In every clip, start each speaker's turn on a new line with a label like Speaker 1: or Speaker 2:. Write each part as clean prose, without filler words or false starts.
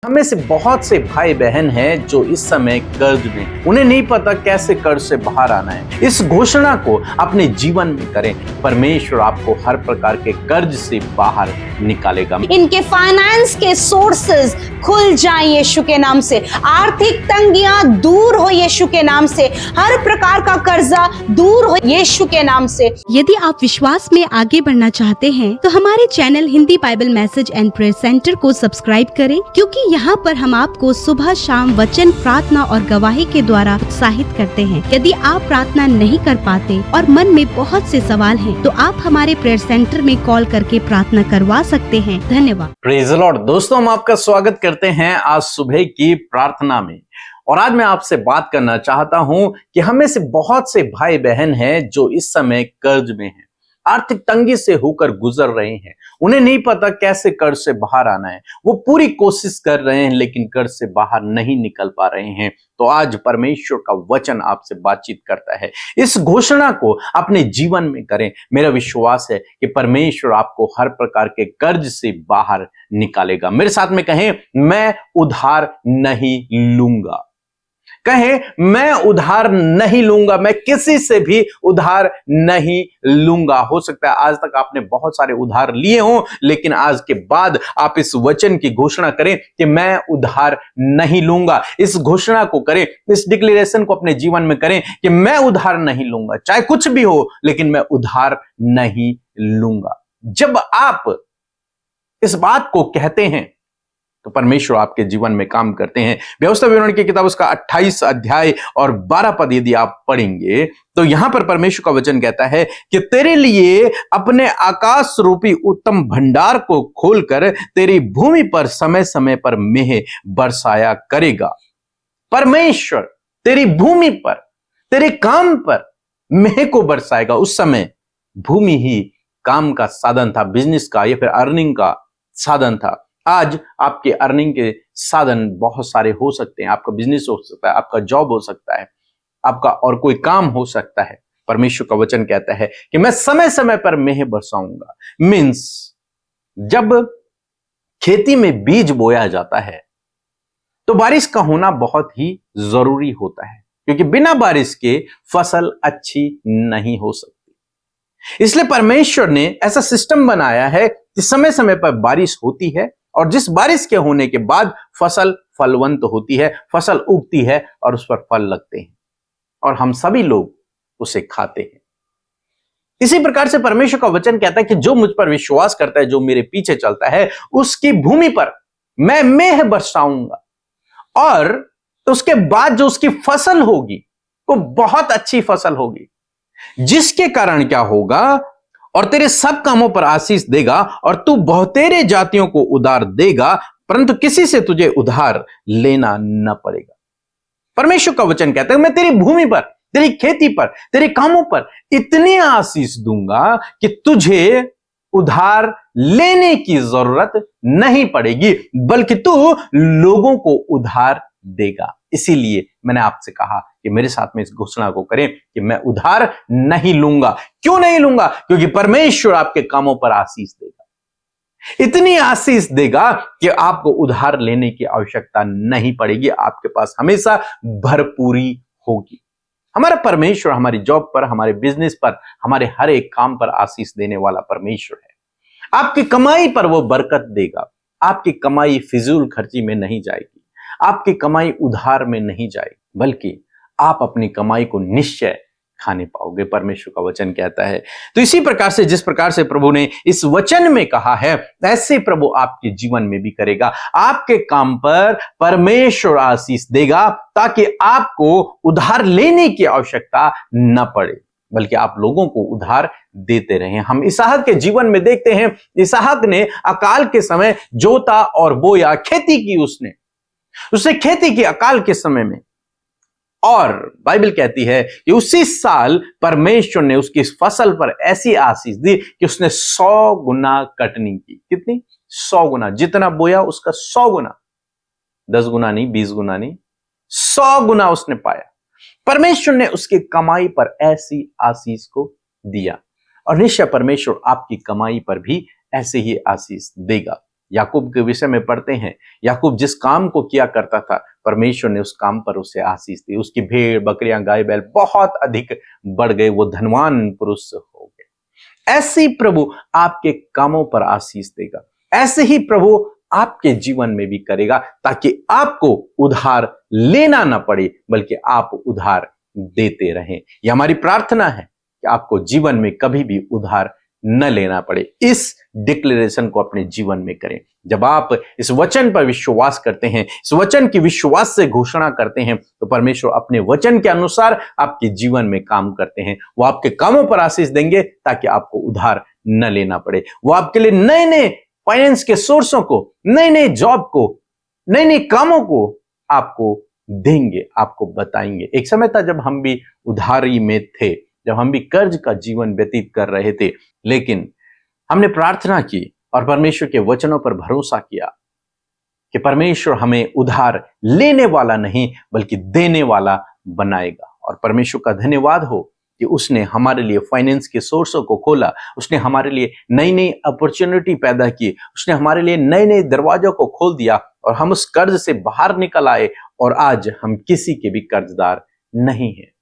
Speaker 1: हमें से बहुत से भाई बहन हैं जो इस समय कर्ज में, उन्हें नहीं पता कैसे कर्ज से बाहर आना है। इस घोषणा को अपने जीवन में करें, परमेश्वर आपको हर प्रकार के कर्ज से बाहर निकालेगा।
Speaker 2: इनके फाइनेंस के सोर्सेज खुल जाएं यीशु के नाम से, आर्थिक तंगियां दूर हो यीशु के नाम से, हर प्रकार का कर्जा दूर हो यीशु के नाम से।
Speaker 3: यदि आप विश्वास में आगे बढ़ना चाहते हैं तो हमारे channel Hindi Bible message and prayer centre को सब्सक्राइब करें, क्योंकि यहाँ पर हम आपको सुबह शाम वचन, प्रार्थना और गवाही के द्वारा उत्साहित करते हैं। यदि आप प्रार्थना नहीं कर पाते और मन में बहुत से सवाल हैं, तो आप हमारे प्रेयर सेंटर में कॉल करके प्रार्थना करवा सकते हैं। धन्यवाद।
Speaker 1: Praise the Lord. दोस्तों, हम आपका स्वागत करते हैं आज सुबह की प्रार्थना में। और आज मैं आपसे बात करना चाहता हूं कि हमें से बहुत से भाई बहन हैं जो इस समय कर्ज में हैं, आर्थिक तंगी से होकर गुजर रहे हैं। उन्हें नहीं पता कैसे कर्ज से बाहर आना है। वो पूरी कोशिश कर रहे हैं लेकिन कर्ज से बाहर नहीं निकल पा रहे हैं। तो आज परमेश्वर का वचन आपसे बातचीत करता है। इस घोषणा को अपने जीवन में करें। मेरा विश्वास है कि परमेश्वर आपको हर प्रकार के कर्ज से बाहर निकालेगा। मेरे साथ में कहें, मैं उधार नहीं लूंगा। कहें, मैं उधार नहीं लूंगा, मैं किसी से भी उधार नहीं लूंगा। हो सकता है आज तक आपने बहुत सारे उधार लिए हों, लेकिन आज के बाद आप इस वचन की घोषणा करें कि मैं उधार नहीं लूंगा। इस घोषणा को करें, इस डिक्लेरेशन को अपने जीवन में करें कि मैं उधार नहीं लूंगा, चाहे कुछ भी हो, लेकिन मैं उधार नहीं लूंगा। जब आप इस बात को कहते हैं तो परमेश्वर आपके जीवन में काम करते हैं। व्यवस्था विवरण की किताब उसका 28 अध्याय और 12 पद यदि आप पढ़ेंगे तो यहां पर परमेश्वर का वचन कहता है कि तेरे लिए अपने आकाश रूपी उत्तम भंडार को खोलकर तेरी भूमि पर समय समय पर मेह बरसाया करेगा। परमेश्वर तेरी भूमि पर, तेरे काम पर मेह को बरसाएगा। उस समय भूमि ही काम का साधन था, बिजनेस का या फिर अर्निंग का साधन था। आज आपके अर्निंग के साधन बहुत सारे हो सकते हैं। आपका बिजनेस हो सकता है, आपका जॉब हो सकता है, आपका और कोई काम हो सकता है। परमेश्वर का वचन कहता है कि मैं समय समय पर मेह बरसाऊंगा। मीन्स जब खेती में बीज बोया जाता है तो बारिश का होना बहुत ही जरूरी होता है, क्योंकि बिना बारिश के फसल अच्छी नहीं हो सकती। इसलिए परमेश्वर ने ऐसा सिस्टम बनाया है कि समय समय पर बारिश होती है और जिस बारिश के होने के बाद फसल फलवंत होती है, फसल उगती है और उस पर फल लगते हैं और हम सभी लोग उसे खाते हैं। इसी प्रकार से परमेश्वर का वचन कहता है कि जो मुझ पर विश्वास करता है, जो मेरे पीछे चलता है, उसकी भूमि पर मैं मेह बरसाऊंगा और उसके बाद जो उसकी फसल होगी वो बहुत अच्छी फसल होगी, जिसके कारण क्या होगा, और तेरे सब कामों पर आशीष देगा और तू बहुतेरे जातियों को उधार देगा, परंतु किसी से तुझे उधार लेना न पड़ेगा। परमेश्वर का वचन कहता है मैं तेरी भूमि पर, तेरी खेती पर, तेरे कामों पर इतनी आशीष दूंगा कि तुझे उधार लेने की जरूरत नहीं पड़ेगी, बल्कि तू लोगों को उधार देगा। इसीलिए मैंने आपसे कहा कि मेरे साथ में इस घोषणा को करें कि मैं उधार नहीं लूंगा। क्यों नहीं लूंगा? क्योंकि परमेश्वर आपके कामों पर आशीष देगा, इतनी आशीष देगा कि आपको उधार लेने की आवश्यकता नहीं पड़ेगी। आपके पास हमेशा भरपूरी होगी। हमारा परमेश्वर हमारी जॉब पर, हमारे बिजनेस पर, हमारे हर एक काम पर आशीष देने वाला परमेश्वर है। आपकी कमाई पर वो बरकत देगा। आपकी कमाई फिजूल खर्ची में नहीं जाएगी, आपकी कमाई उधार में नहीं जाएगी, बल्कि आप अपनी कमाई को निश्चय खाने पाओगे, परमेश्वर का वचन कहता है। तो इसी प्रकार से, जिस प्रकार से प्रभु ने इस वचन में कहा है, ऐसे प्रभु आपके जीवन में भी करेगा। आपके काम पर परमेश्वर आशीष देगा ताकि आपको उधार लेने की आवश्यकता न पड़े, बल्कि आप लोगों को उधार देते रहे। हम इसहाक के जीवन में देखते हैं, इसहाक ने अकाल के समय जोता और बोया, खेती की उसने खेती की अकाल के समय में, और बाइबल कहती है कि उसी साल परमेश्वर ने उसकी फसल पर ऐसी आशीष दी कि उसने 100 गुना कटनी की। कितनी? 100 गुना। जितना बोया उसका 100 गुना, 10 गुना नहीं, 20 गुना नहीं, 100 गुना उसने पाया। परमेश्वर ने उसकी कमाई पर ऐसी आशीष को दिया और निश्चय परमेश्वर आपकी कमाई पर भी ऐसे ही आशीष देगा। याकूब के विषय में पढ़ते हैं, याकूब जिस काम को किया करता था, परमेश्वर ने उस काम पर उसे आशीष दी। उसकी भेड़ बकरियां गाय बैल बहुत अधिक बढ़ गए, वो धनवान पुरुष हो गए। ऐसे ही प्रभु आपके कामों पर आशीष देगा, ऐसे ही प्रभु आपके जीवन में भी करेगा, ताकि आपको उधार लेना ना पड़े, बल्कि आप उधार देते रहें। यह हमारी प्रार्थना है कि आपको जीवन में कभी भी उधार न लेना पड़े। इस डिक्लेरेशन को अपने जीवन में करें। जब आप इस वचन पर विश्वास करते हैं, इस वचन की विश्वास से घोषणा करते हैं, तो परमेश्वर अपने वचन के अनुसार आपके जीवन में काम करते हैं। वो आपके कामों पर आशीष देंगे ताकि आपको उधार न लेना पड़े। वो आपके लिए नए नए फाइनेंस के सोर्सों को, नए नए जॉब को, नए नए कामों को आपको देंगे, आपको बताएंगे। एक समय था जब हम भी उधारी में थे, जब हम भी कर्ज का जीवन व्यतीत कर रहे थे, लेकिन हमने प्रार्थना की और परमेश्वर के वचनों पर भरोसा किया कि परमेश्वर हमें उधार लेने वाला नहीं बल्कि देने वाला बनाएगा। और परमेश्वर का धन्यवाद हो कि उसने हमारे लिए फाइनेंस के सोर्सों को खोला, उसने हमारे लिए नई नई अपॉर्चुनिटी पैदा की, उसने हमारे लिए नए नए दरवाजों को खोल दिया और हम उस कर्ज से बाहर निकल आए और आज हम किसी के भी कर्जदार नहीं हैं।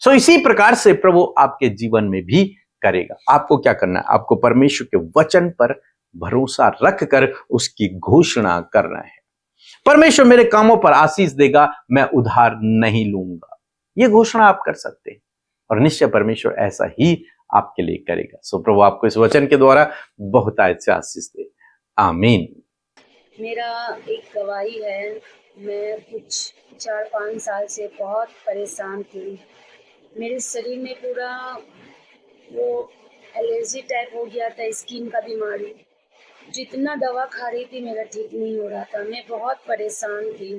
Speaker 1: सो इसी प्रकार से प्रभु आपके जीवन में भी करेगा। आपको क्या करना है? आपको परमेश्वर के वचन पर भरोसा रखकर उसकी घोषणा करना है। परमेश्वर मेरे कामों पर आशीष देगा, मैं उधार नहीं लूंगा। यह घोषणा आप कर सकते हैं और निश्चय परमेश्वर ऐसा ही आपके लिए करेगा। सो प्रभु आपको इस वचन के द्वारा बहुत आशीष दे। आमीन।
Speaker 4: मेरा एक गवाही है। मैं कुछ 4-5 साल से बहुत परेशान थी। मेरे शरीर में पूरा वो एलर्जी टाइप हो गया था, स्किन का बीमारी। जितना दवा खा रही थी मेरा ठीक नहीं हो रहा था। मैं बहुत परेशान थी,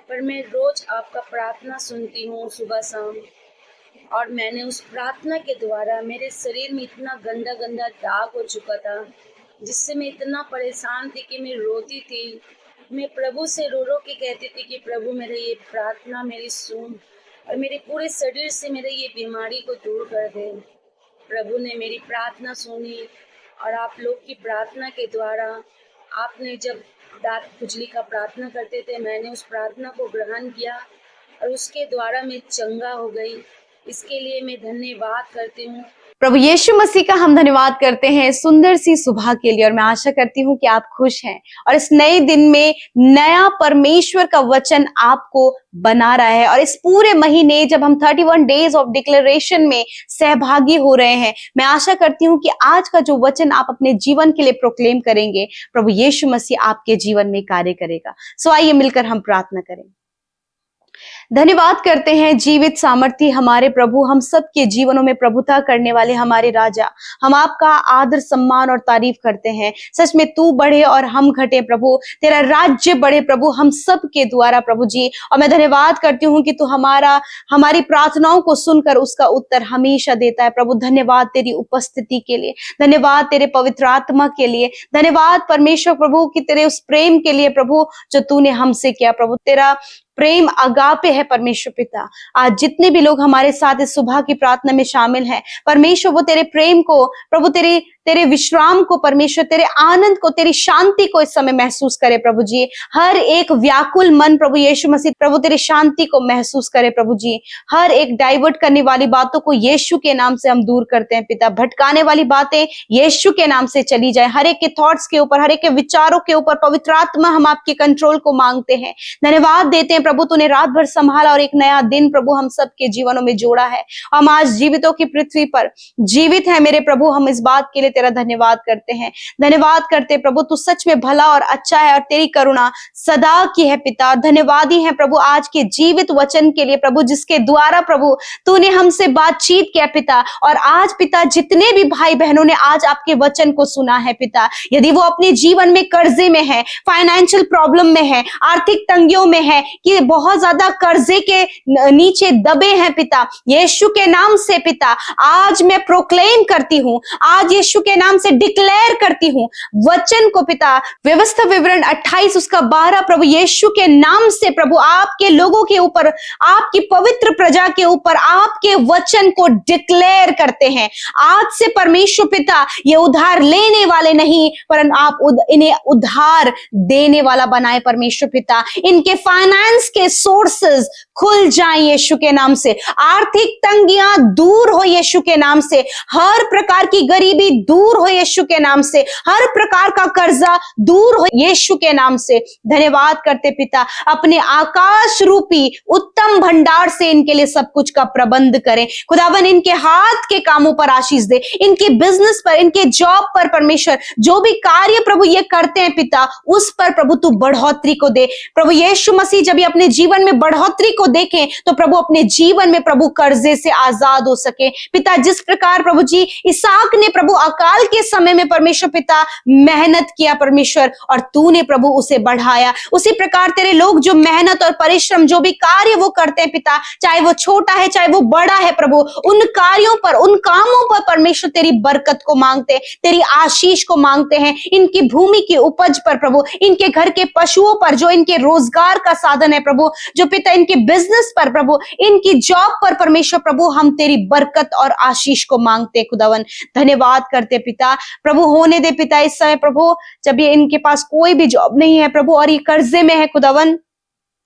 Speaker 4: पर मैं रोज़ आपका प्रार्थना सुनती हूँ सुबह शाम, और मैंने उस प्रार्थना के द्वारा मेरे शरीर में इतना गंदा गंदा दाग हो चुका था, जिससे मैं इतना परेशान थी कि मैं रोती थी। मैं प्रभु से रो रो के कहती थी कि प्रभु मेरे ये प्रार्थना मेरी सुन और मेरे पूरे शरीर से मेरे ये बीमारी को दूर कर दे। प्रभु ने मेरी प्रार्थना सुनी और आप लोग की प्रार्थना के द्वारा, आपने जब दांत खुजली का प्रार्थना करते थे, मैंने उस प्रार्थना को ग्रहण किया और उसके द्वारा मैं चंगा हो गई। इसके लिए मैं धन्यवाद करती हूँ।
Speaker 2: प्रभु यीशु मसीह का हम धन्यवाद करते हैं सुंदर सी सुबह के लिए, और मैं आशा करती हूँ कि आप खुश हैं और इस नए दिन में नया परमेश्वर का वचन आपको बना रहा है। और इस पूरे महीने जब हम 31 डेज ऑफ डिक्लेरेशन में सहभागी हो रहे हैं, मैं आशा करती हूँ कि आज का जो वचन आप अपने जीवन के लिए प्रोक्लेम करेंगे, प्रभु यीशु मसीह आपके जीवन में कार्य करेगा। सो आइए मिलकर हम प्रार्थना करें। धन्यवाद करते हैं जीवित सामर्थी हमारे प्रभु, हम सबके जीवनों में प्रभुता करने वाले हमारे राजा। हम आपका आदर सम्मान और तारीफ करते हैं। सच में तू बढ़े और हम घटे प्रभु, तेरा राज्य बढ़े प्रभु हम सब के द्वारा प्रभु जी। और मैं धन्यवाद करती हूँ कि तू हमारी प्रार्थनाओं को सुनकर उसका उत्तर हमेशा देता है प्रभु। धन्यवाद तेरी उपस्थिति के लिए, धन्यवाद तेरे पवित्र आत्मा के लिए, धन्यवाद परमेश्वर प्रभु कि तेरे उस प्रेम के लिए प्रभु जो तूने हमसे किया प्रभु। तेरा प्रेम अगापे है परमेश्वर पिता। आज जितने भी लोग हमारे साथ इस सुबह की प्रार्थना में शामिल हैं परमेश्वर, वो तेरे प्रेम को प्रभु, तेरे विश्राम को परमेश्वर, तेरे आनंद को, तेरी शांति को इस समय महसूस करे प्रभु जी। हर एक व्याकुल मन प्रभु यीशु मसीह प्रभु तेरी शांति को महसूस करे प्रभु जी। हर एक डाइवर्ट करने वाली बातों को यीशु के नाम से हम दूर करते हैं पिता। भटकाने वाली बातें यीशु के नाम से चली जाए। हर एक के थॉट्स के ऊपर, हर एक के विचारों के ऊपर पवित्र आत्मा हम आपके कंट्रोल को मांगते हैं। धन्यवाद देते हैं प्रभु, तूने रात भर संभाला और एक नया दिन प्रभु हम सबके जीवनों में जोड़ा है। हम आज जीवितों की पृथ्वी पर जीवित है मेरे प्रभु। हम इस बात के लिए तेरा धन्यवाद करते हैं। धन्यवाद करते प्रभु, तू सच में भला और अच्छा है और तेरी करुणा सदा की है पिता। धन्यवादी है प्रभु आज के जीवित वचन के लिए प्रभु, जिसके द्वारा प्रभु तूने हमसे बातचीत किया पिता। और आज पिता जितने भी भाई बहनों ने आज आपके वचन को सुना है पिता, यदि वो अपने जीवन में कर्जे में है, फाइनेंशियल प्रॉब्लम में है, आर्थिक तंगियों में है, कि बहुत ज्यादा कर्जे के नीचे दबे हैं पिता, यीशु के नाम से पिता आज मैं प्रोक्लेम करती हूँ, आज यीशु के नाम से डिक्लेयर करती हूँ वचन को पिता, व्यवस्था विवरण 28 उसका 12 प्रभु यीशु के नाम से प्रभु आपके लोगों के ऊपर, आपकी पवित्र प्रजा के ऊपर आपके वचन को डिक्लेयर करते हैं। आज से परमेश्वर पिता ये उधार लेने वाले नहीं, परंतु आप इन्हें उधार देने वाला बनाए परमेश्वर पिता। इनके फाइनेंस के सोर्सेस खुल जाएं यीशु के नाम से, आर्थिक तंगियां दूर हो यीशु के नाम से, हर प्रकार की गरीबी दूर हो यीशु के नाम से, हर प्रकार का कर्जा दूर हो यीशु के नाम से। धन्यवाद करते पिता, अपने आकाश रूपी उत्तम भंडार से इनके लिए सब कुछ का प्रबंध करें खुदावन। इनके हाथ के कामों पर आशीष दे, इनके बिजनेस पर, इनके जॉब पर परमेश्वर, जो भी कार्य प्रभु ये करते हैं पिता, उस पर प्रभु तू बढ़ोतरी को दे प्रभु यीशु मसीह। जब ये अपने जीवन में बढ़ोतरी को देखें तो प्रभु अपने जीवन में प्रभु कर्जे से आजाद हो सके पिता। जिस प्रकार प्रभु जी इसहाक ने प्रभु अकाल के समय में परमेश्वर पिता मेहनत किया परमेश्वर, और तूने प्रभु उसे बढ़ाया, उसी प्रकार तेरे लोग जो मेहनत और परिश्रम, जो भी कार्य वो करते हैं पिता, चाहे वो छोटा है चाहे वो बड़ा है प्रभु, उन कार्यों पर, उन कामों पर परमेश्वर तेरी बरकत को मांगते हैं, तेरी आशीष को मांगते हैं। इनकी भूमि की उपज पर प्रभु, इनके घर के पशुओं पर, जो इनके रोजगार का साधन है प्रभु, जो पिता इनके बिजनेस पर प्रभु, इनकी जॉब पर परमेश्वर प्रभु, हम तेरी बरकत और आशीष को मांगते खुदावन। धन्यवाद करते पिता प्रभु। होने दे पिता इस समय प्रभु, जब ये इनके पास कोई भी जॉब नहीं है प्रभु और ये कर्जे में है खुदावन,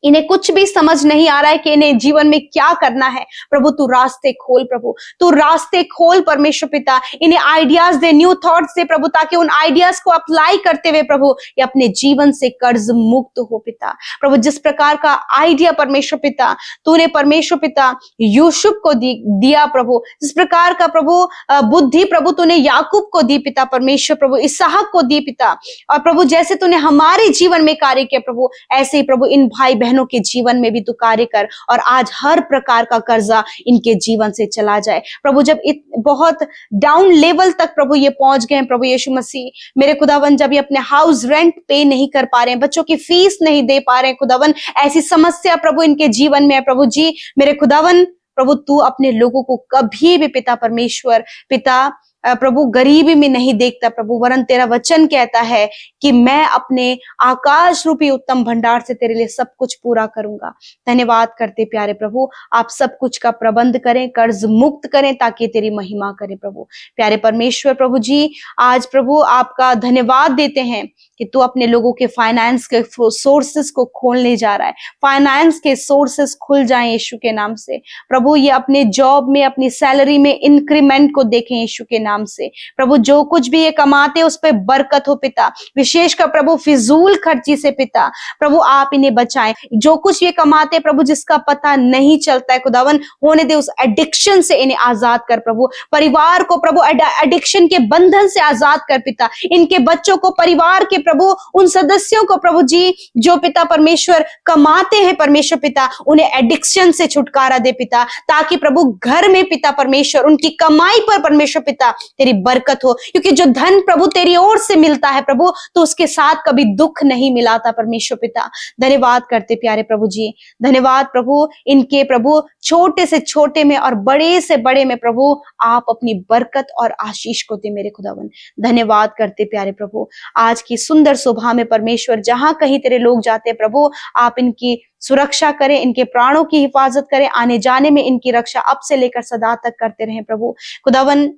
Speaker 2: इन्हें कुछ भी समझ नहीं आ रहा है कि इन्हें जीवन में क्या करना है प्रभु, तू रास्ते खोल प्रभु, तू रास्ते खोल परमेश्वर पिता। इन्हें आइडियाज दे, न्यू थॉट्स दे प्रभु, ताकि उन आइडियाज को अप्लाई करते हुए प्रभु ये अपने जीवन से कर्ज मुक्त हो पिता प्रभु। जिस प्रकार का आइडिया परमेश्वर पिता तूने परमेश्वर पिता यूसुफ को दिया प्रभु, जिस प्रकार का प्रभु बुद्धि प्रभु तूने याकूब को दी पिता परमेश्वर प्रभु, इसहाक को दी पिता, और प्रभु जैसे तूने हमारे जीवन में कार्य किया प्रभु, ऐसे ही प्रभु इन भाई बहनों के जीवन में भी तू कार्य कर, और आज हर प्रकार का कर्जा इनके जीवन से चला जाए प्रभु। जब बहुत डाउन लेवल तक प्रभु ये पहुंच गए हैं प्रभु यीशु मसीह, मेरे खुदावन, जब ये अपने हाउस रेंट पे नहीं कर पा रहे हैं, बच्चों की फीस नहीं दे पा रहे हैं खुदावन, ऐसी समस्या प्रभु इनके जीवन में है प्रभु जी, मेरे खुदावन प्रभु तू अपने लोगों को कभी भी पिता परमेश्वर पिता प्रभु गरीबी में नहीं देखता प्रभु, वरन तेरा वचन कहता है कि मैं अपने आकाश रूपी उत्तम भंडार से तेरे लिए सब कुछ पूरा करूंगा। धन्यवाद करते प्यारे प्रभु, आप सब कुछ का प्रबंध करें, कर्ज मुक्त करें, ताकि तेरी महिमा करें प्रभु। प्यारे परमेश्वर प्रभु जी, आज प्रभु आपका धन्यवाद देते हैं कि तू अपने लोगों के फाइनेंस के सोर्सेस को खोलने जा रहा है, फाइनेंस के सोर्सेस खुल जाएं यीशु के नाम से प्रभु। ये अपने जॉब में, अपनी सैलरी में इंक्रीमेंट को देखें यीशु के नाम से प्रभु। जो कुछ भी ये कमाते उस पर बरकत हो पिता, विशेषकर प्रभु फिजूल खर्ची से पिता प्रभु आप इन्हें बचाएं। जो कुछ ये कमाते प्रभु जिसका पता नहीं चलता है खुदावन, होने दे उस एडिक्शन से इन्हें आजाद कर प्रभु। परिवार को प्रभु एडिक्शन के बंधन से आजाद कर पिता। इनके बच्चों को, परिवार के प्रभु उन सदस्यों को प्रभु जी जो पिता परमेश्वर कमाते हैं परमेश्वर पिता, उन्हें एडिक्शन से छुटकारा दे पिता, ताकि प्रभु घर में पिता परमेश्वर उनकी कमाई पर परमेश्वर पिता तेरी बरकत हो, क्योंकि जो धन प्रभु तेरी ओर से मिलता है प्रभु, तो उसके साथ कभी दुख नहीं मिलाता परमेश्वर पिता। धन्यवाद करते प्यारे प्रभु जी, धन्यवाद प्रभु इनके प्रभु छोटे से छोटे में और बड़े से बड़े में प्रभु आप अपनी बरकत और आशीष को दे मेरे खुदावन। धन्यवाद करते प्यारे प्रभु, आज की सुंदर शोभा में परमेश्वर जहां कहीं तेरे लोग जाते हैं प्रभु, आप इनकी सुरक्षा करें, इनके प्राणों की हिफाजत करें, आने जाने में इनकी रक्षा अब से लेकर सदा तक करते रहें प्रभु। खुदावन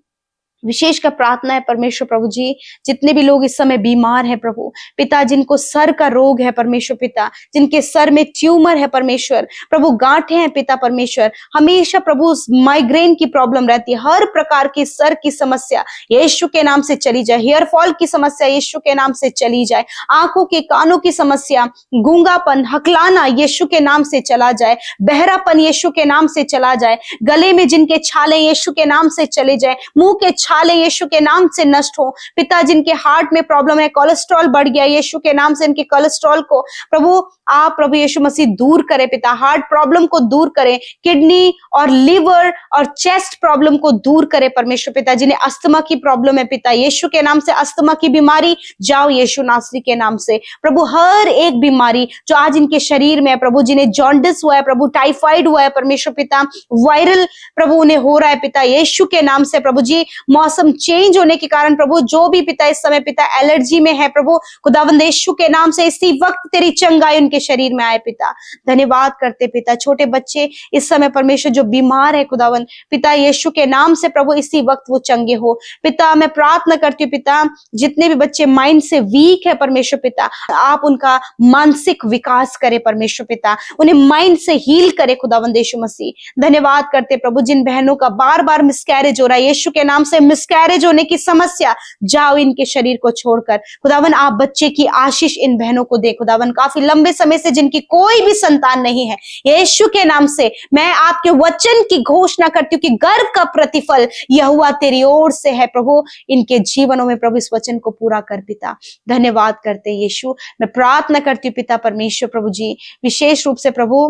Speaker 2: विशेष का प्रार्थना है परमेश्वर प्रभु जी, जितने भी लोग इस समय बीमार हैं प्रभु पिता, जिनको सर का रोग है परमेश्वर पिता, जिनके सर में ट्यूमर है परमेश्वर प्रभु, गांठें हैं पिता परमेश्वर, हमेशा प्रभु माइग्रेन की प्रॉब्लम रहती है, हर प्रकार की सर की समस्या यीशु के नाम से चली जाए, हेयर फॉल की समस्या यीशु के नाम से चली जाए, आंखों के कानों की समस्या, गूंगापन, हकलाना यीशु के नाम से चला जाए, बहरापन यीशु के नाम से चला जाए, गले में जिनके छाले यीशु के नाम से चले जाए, मुंह के छाले यीशु के नाम से नष्ट हो पिता, जिनके हार्ट में प्रॉब्लम है, कोलेस्ट्रॉल बढ़ गया यीशु के नाम से इनके कोलेस्ट्रॉल को प्रभु आप प्रभु यीशु मसीह दूर करें पिता, हार्ट प्रॉब्लम को दूर करें, किडनी और लिवर और चेस्ट प्रॉब्लम को दूर करें परमेश्वर पिता, जिन्हें अस्थमा की प्रॉब्लम है पिता यीशु के नाम से अस्थमा की बीमारी जाओ यीशु नासरी के नाम से प्रभु। हर एक बीमारी जो आज इनके शरीर में है प्रभु, जिन्हें जॉन्डिस हुआ है प्रभु, टाइफाइड हुआ है परमेश्वर पिता, वायरल प्रभु उन्हें हो रहा है पिता यीशु के नाम से प्रभु जी, मौसम चेंज होने के कारण प्रभु जो भी पिता इस समय पिता एलर्जी में है प्रभु, खुदावंद यीशु के नाम से इसी वक्त तेरी चंगाई उनके शरीर में आए पिता। धन्यवाद करते पिता, छोटे बच्चे इस समय परमेश्वर जो बीमार है खुदावंद पिता यीशु के नाम से प्रभु इसी वक्त वो चंगे हो पिता। मैं प्रार्थना करती हूँ पिता, जितने भी बच्चे माइंड से वीक है परमेश्वर पिता, आप उनका मानसिक विकास करे परमेश्वर पिता, उन्हें माइंड से हील करे खुदावंद यीशु मसीह। धन्यवाद करते प्रभु, जिन बहनों का बार बार मिसकैरेज हो रहा है यीशु के नाम से मिसकैरेज होने की समस्या जाओ इनके शरीर को छोड़कर खुदावन, आप बच्चे की आशीष इन बहनों को दे खुदावन। काफी लंबे समय से जिनकी कोई भी संतान नहीं है यीशु के नाम से मैं आपके वचन की घोषणा करती हूँ कि गर्भ का प्रतिफल यहोवा तेरी ओर से है प्रभु, इनके जीवनों में प्रभु इस वचन को पूरा कर पिता। धन्यवाद करते यीशु। मैं प्रार्थना करती हूँ पिता परमेश्वर प्रभु जी, विशेष रूप से प्रभु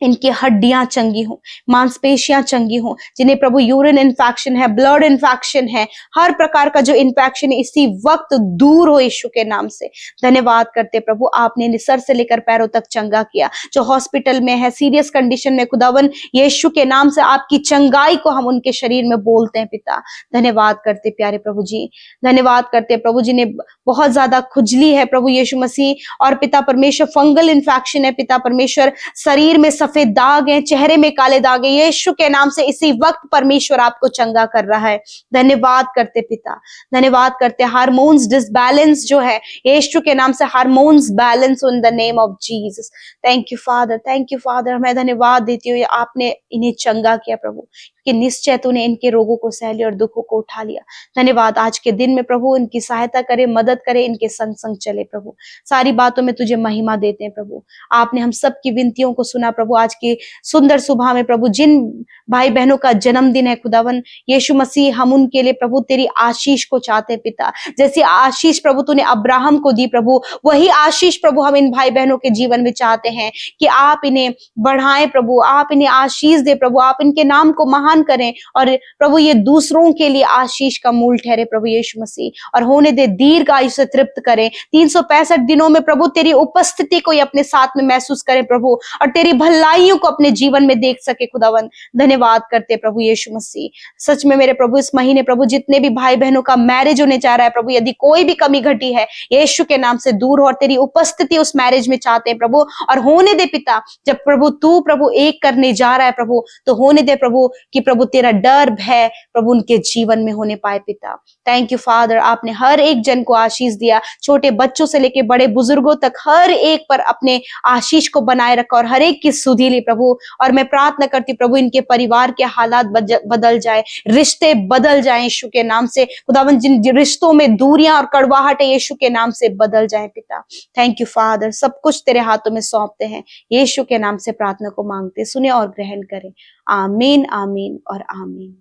Speaker 2: इनकी हड्डियां चंगी हो, मांसपेशियां चंगी हो, जिन्हें प्रभु यूरिन इन्फेक्शन है, ब्लड इन्फेक्शन है, हर प्रकार का जो इन्फेक्शन है इसी वक्त दूर हो यीशु के नाम से। धन्यवाद करते प्रभु, आपने इन्हें सर से लेकर पैरों तक चंगा किया। जो हॉस्पिटल में है सीरियस कंडीशन में खुदावन यीशु के नाम से आपकी चंगाई को हम उनके शरीर में बोलते हैं पिता। धन्यवाद करते प्यारे प्रभु जी, धन्यवाद करते प्रभु, जिन्हें बहुत ज्यादा खुजली है प्रभु यीशु मसीह और पिता परमेश्वर फंगल इन्फेक्शन है पिता परमेश्वर, शरीर में सफेद दाग है, चेहरे में काले दाग है, यीशु के नाम से इसी वक्त परमेश्वर आपको चंगा कर रहा है। धन्यवाद करते पिता, धन्यवाद करते। हार्मोन्स डिसबैलेंस जो है यीशु के नाम से hormones balance in the name of Jesus. Thank you father, thank you father. मैं धन्यवाद देती हूँ आपने इन्हें चंगा किया प्रभु, कि निश्चय तूने इनके रोगों को सह लिया और दुखों को उठा लिया। धन्यवाद, आज के दिन में प्रभु इनकी सहायता करे, मदद करे, इनके संग संग चले प्रभु। सारी बातों में तुझे महिमा देते हैं प्रभु। आपने हम सब की विनतियों को सुना प्रभु। आज की सुंदर सुबह में प्रभु जिन भाई बहनों का जन्मदिन है खुदावन यीशु मसीह, हम उनके लिए प्रभु तेरी आशीष को चाहते हैं पिता। जैसी आशीष प्रभु तूने अब्राहम को दी प्रभु, वही आशीष प्रभु हम इन भाई बहनों के जीवन में चाहते हैं कि आप इन्हें बढ़ाएं प्रभु, आप इन्हें आशीष दे प्रभु, आप इनके नाम को महान करें और प्रभु ये दूसरों के लिए आशीष का मूल ठहरे प्रभु यीशु मसीह, और होने दे दीर्घ आयु से तृप्त करें। 365 दिनों में प्रभु तेरी उपस्थिति को अपने साथ में महसूस करें प्रभु, और तेरी भलाइयों को अपने जीवन में देख सके खुदावन। धन्यवाद करते प्रभु यीशु मसीह। सच में मेरे प्रभु इस महीने प्रभु जितने भी भाई बहनों का मैरिज होने जा रहा है प्रभु, यदि कोई भी कमी घटी है यीशु के नाम से दूर हो, और तेरी उपस्थिति उस मैरिज में चाहते हैं प्रभु, और होने दे पिता जब प्रभु तू प्रभु एक करने जा रहा है प्रभु, तो होने दे प्रभु कि प्रभु तेरा डर भय प्रभु उनके जीवन में होने पाए पिता। थैंक यू फादर, आपने हर एक जन को आशीष दिया, छोटे बच्चों से लेके बड़े बुजुर्गों तक हर एक पर अपने आशीष को बनाए रखा और हर एक की सुधि ली प्रभु। और मैं प्रार्थना करती प्रभु इनके परिवार के हालात बदल जाए, रिश्ते बदल जाए यीशु के नाम से खुदावन। जिन रिश्तों में दूरियां और कड़वाहट है यीशु के नाम से बदल जाए पिता। थैंक यू फादर, सब कुछ तेरे हाथों में सौंपते हैं, यीशु के नाम से प्रार्थना को मांगते, सुने और ग्रहण करें। आमीन, आमीन और आमीन।